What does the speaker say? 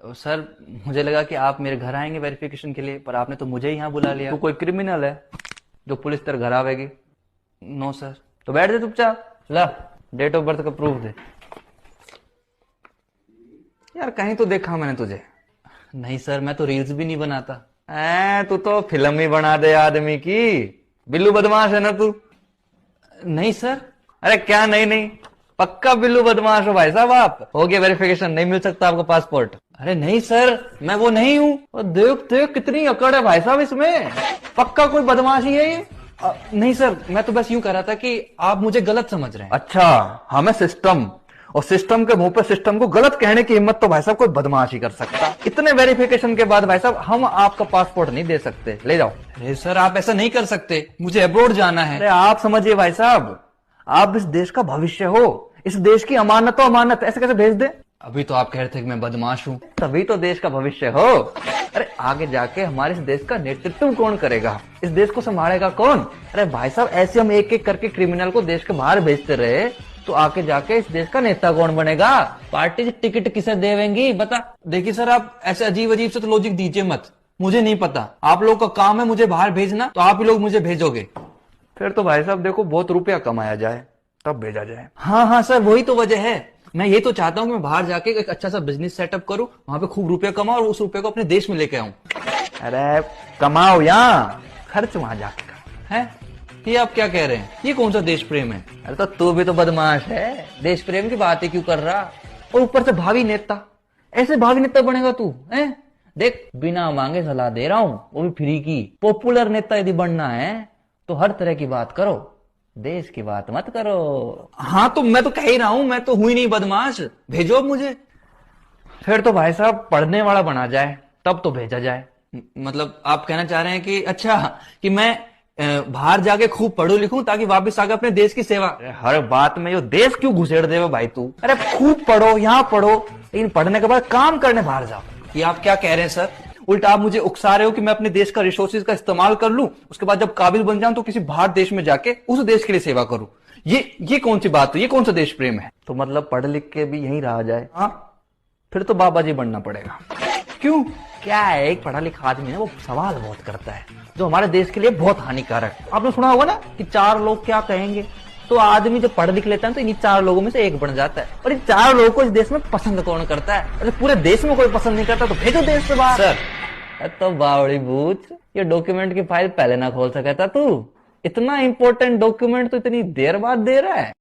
Sir, मुझे लगा कि आप मेरे घर आएंगे वेरिफिकेशन के लिए, पर आपने तो मुझे ही यहाँ बुला लिया। तू कोई क्रिमिनल है जो पुलिस तेरे घर आवेगी? No sir. तो बैठ जा चुपचाप। ला, डेट ऑफ बर्थ का प्रूफ दे। यार कहीं तो देखा मैंने तुझे। नहीं सर, मैं तो रील्स भी नहीं बनाता। तू तो फिल्म ही बना दे आदमी की। बिल्लू बदमाश है ना तू? नहीं सर। अरे क्या नहीं नहीं, पक्का बिल्लू बदमाश हो भाई साहब आप। हो गया वेरिफिकेशन, नहीं मिल सकता आपका पासपोर्ट। अरे नहीं सर, मैं वो नहीं हूँ। और देख देख कितनी अकड़ है भाई साहब इसमें। पक्का कोई बदमाशी है ये। नहीं सर, मैं तो बस यूं कह रहा था कि आप मुझे गलत समझ रहे हैं। अच्छा, हमें सिस्टम, और सिस्टम के मुंह पे सिस्टम को गलत कहने की हिम्मत तो भाई साहब कोई बदमाश ही कर सकता। इतने वेरिफिकेशन के बाद भाई साहब हम आपका पासपोर्ट नहीं दे सकते, ले जाओ। अरे सर, आप ऐसा नहीं कर सकते, मुझे अब्रॉड जाना है। अरे आप समझिए भाई साहब, आप इस देश का भविष्य हो, इस देश की अमानत तो अमानत, ऐसे कैसे भेज दे? अभी तो आप कह रहे थे कि मैं बदमाश हूँ। तभी तो देश का भविष्य हो। अरे आगे जाके हमारे इस देश का नेतृत्व कौन करेगा, इस देश को संभालेगा कौन? अरे भाई साहब, ऐसे हम एक एक करके क्रिमिनल को देश के बाहर भेजते रहे तो आगे जाके इस देश का नेता कौन बनेगा? पार्टी की टिकट किसे देवेंगी बता। देखिए सर, आप ऐसे अजीब अजीब से तो लॉजिक दीजिए मत, मुझे नहीं पता। आप लोग का काम है मुझे बाहर भेजना, तो आप ही लोग मुझे भेजोगे। फिर तो भाई साहब देखो, बहुत रुपया कमाया जाए तब भेजा जाए। हाँ हाँ सर, वही तो वजह है। मैं ये तो चाहता हूँ कि मैं बाहर जाके एक अच्छा सा बिजनेस सेटअप करूं, वहां पे खूब रुपया कमाऊं और उस रुपये को अपने देश में लेके आऊं। अरे कमाओ यहाँ, खर्च वहां जाके करो। है ये आप क्या कह रहे हैं? ये कौन सा देश प्रेम है? अरे तो तू भी तो बदमाश है, देश प्रेम की बातें क्यों कर रहा? और ऊपर से भावी नेता, ऐसे भावी नेता बनेगा तू है? देख, बिना मांगे सलाह दे रहा हूँ, वो भी फ्री की। पॉपुलर नेता यदि बनना है तो हर तरह की बात करो, देश की बात मत करो। हाँ तो मैं तो कह ही रहा हूं, मैं तो हुई नहीं बदमाश, भेजो अब मुझे। फिर तो भाई साहब पढ़ने वाला बना जाए तब तो भेजा जाए। मतलब आप कहना चाह रहे हैं कि अच्छा, कि मैं बाहर जाके खूब पढ़ू लिखूं ताकि वापस आके अपने देश की सेवा। हर बात में यो देश क्यों घुसेड़ देवे भाई तू? अरे खूब पढ़ो, यहाँ पढ़ो, लेकिन पढ़ने के बाद काम करने बाहर जाओ। ये आप क्या कह रहे हैं सर? उल्टा आप मुझे उकसा रहे हो कि मैं अपने देश का रिसोर्सेज का इस्तेमाल कर लूं, उसके बाद जब काबिल बन जाऊं तो किसी बाहर देश में जाके उस देश के लिए सेवा करूं। ये कौन सी बात है? ये कौन सा देश प्रेम है? तो मतलब पढ़ लिख के भी यहीं रहा जाए? हाँ। फिर तो बाबा जी बनना पड़ेगा। क्यों? क्या है, एक पढ़ा लिखा आदमी ना वो सवाल बहुत करता है जो हमारे देश के लिए बहुत हानिकारक है। आपने सुना होगा ना कि 4 लोग क्या कहेंगे, तो आदमी जब पढ़ लिख लेता है तो इन्हीं 4 लोगों में से एक बन जाता है। और इन 4 लोगों को इस देश में पसंद कौन करता है? अरे पूरे देश में कोई पसंद नहीं करता तो भेजो देश से बाहर। सर तो बावड़ी बूझ, ये डॉक्यूमेंट की फाइल पहले ना खोल सका था तू? इतना इंपॉर्टेंट डॉक्यूमेंट तो इतनी देर बाद दे रहा है।